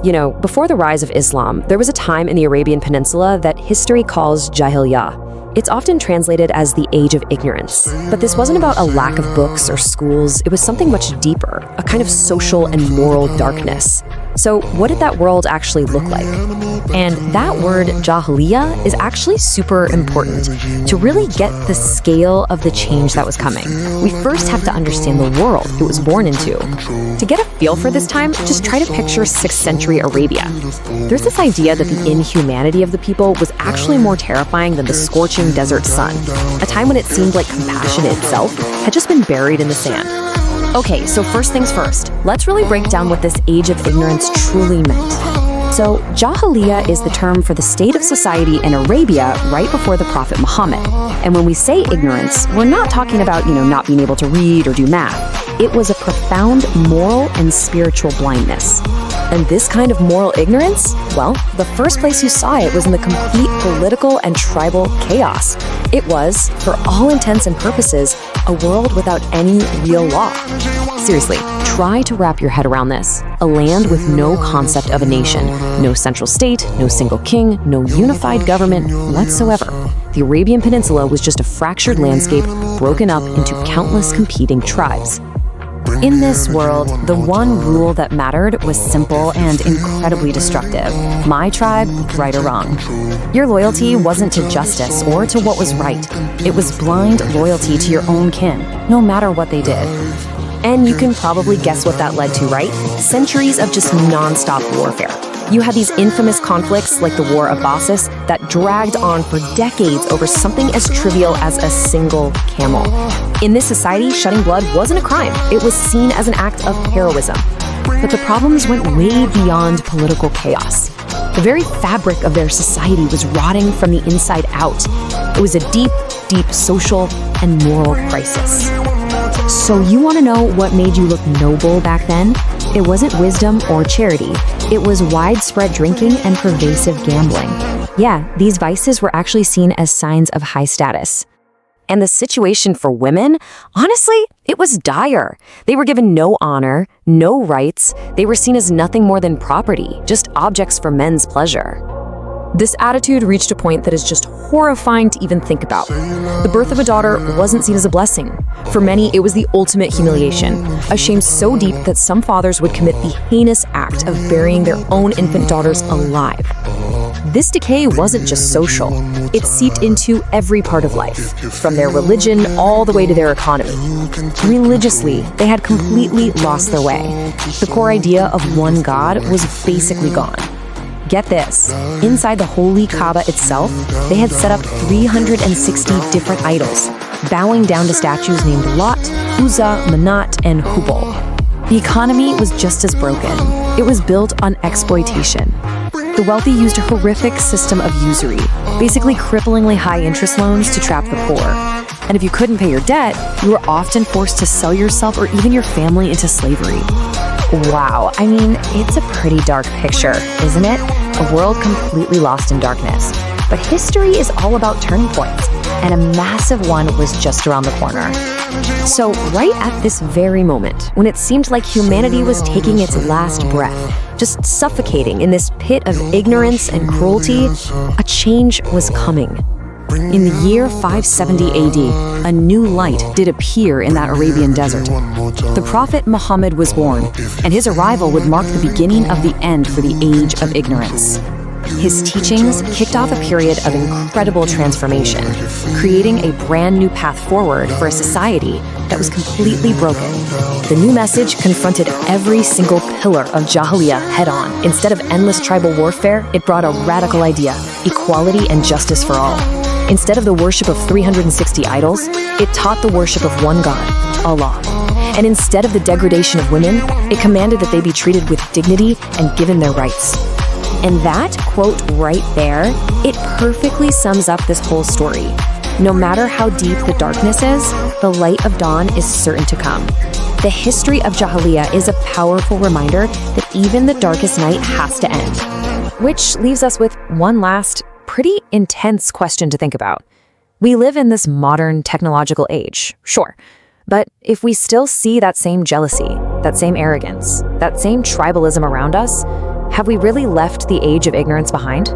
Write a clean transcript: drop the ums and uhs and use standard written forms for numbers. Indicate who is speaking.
Speaker 1: Before the rise of Islam, there was a time in the Arabian Peninsula that history calls Jahiliyyah. It's often translated as the age of ignorance. But this wasn't about a lack of books or schools, it was something much deeper, a kind of social and moral darkness. So what did that world actually look like? And that word, Jahiliyyah, is actually super important to really get the scale of the change that was coming. We first have to understand the world it was born into. To get a feel for this time, just try to picture 6th century Arabia. There's this idea that the inhumanity of the people was actually more terrifying than the scorching desert sun, a time when it seemed like compassion itself had just been buried in the sand. Okay, so first things first, let's really break down what this age of ignorance truly meant. So, Jahiliyyah is the term for the state of society in Arabia right before the Prophet Muhammad. And when we say ignorance, we're not talking about, not being able to read or do math. It was a profound moral and spiritual blindness. And this kind of moral ignorance, well, the first place you saw it was in the complete political and tribal chaos. It was, for all intents and purposes, a world without any real law. Seriously, try to wrap your head around this. A land with no concept of a nation, no central state, no single king, no unified government whatsoever. The Arabian Peninsula was just a fractured landscape broken up into countless competing tribes. In this world, the one rule that mattered was simple and incredibly destructive. My tribe, right or wrong. Your loyalty wasn't to justice or to what was right. It was blind loyalty to your own kin, no matter what they did. And you can probably guess what that led to, right? Centuries of just non-stop warfare. You had these infamous conflicts like the War of Bossis that dragged on for decades over something as trivial as a single camel. In this society, shedding blood wasn't a crime. It was seen as an act of heroism. But the problems went way beyond political chaos. The very fabric of their society was rotting from the inside out. It was a deep, deep social and moral crisis. So you want to know what made you look noble back then? It wasn't wisdom or charity. It was widespread drinking and pervasive gambling. Yeah, these vices were actually seen as signs of high status. And the situation for women, honestly, it was dire. They were given no honor, no rights. They were seen as nothing more than property, just objects for men's pleasure. This attitude reached a point that is just horrifying to even think about. The birth of a daughter wasn't seen as a blessing. For many, it was the ultimate humiliation, a shame so deep that some fathers would commit the heinous act of burying their own infant daughters alive. This decay wasn't just social. It seeped into every part of life, from their religion all the way to their economy. Religiously, they had completely lost their way. The core idea of one God was basically gone. Get this, inside the holy Kaaba itself, they had set up 360 different idols, bowing down to statues named Lat, Uzza, Manat, and Hubal. The economy was just as broken. It was built on exploitation. The wealthy used a horrific system of usury, basically cripplingly high interest loans to trap the poor. And if you couldn't pay your debt, you were often forced to sell yourself or even your family into slavery. Wow, I mean, it's a pretty dark picture, isn't it? A world completely lost in darkness. But history is all about turning points, and a massive one was just around the corner. So right at this very moment, when it seemed like humanity was taking its last breath, just suffocating in this pit of ignorance and cruelty, a change was coming. In the year 570 AD, a new light did appear in that Arabian desert. The Prophet Muhammad was born, and his arrival would mark the beginning of the end for the age of ignorance. His teachings kicked off a period of incredible transformation, creating a brand new path forward for a society that was completely broken. The new message confronted every single pillar of Jahiliyyah head-on. Instead of endless tribal warfare, it brought a radical idea: equality and justice for all. Instead of the worship of 360 idols, it taught the worship of one God, Allah. And instead of the degradation of women, it commanded that they be treated with dignity and given their rights. And that quote right there, it perfectly sums up this whole story. No matter how deep the darkness is, the light of dawn is certain to come. The history of Jahiliyyah is a powerful reminder that even the darkest night has to end. Which leaves us with one last, pretty intense question to think about. We live in this modern technological age, sure, but if we still see that same jealousy, that same arrogance, that same tribalism around us, Have we really left the age of ignorance behind?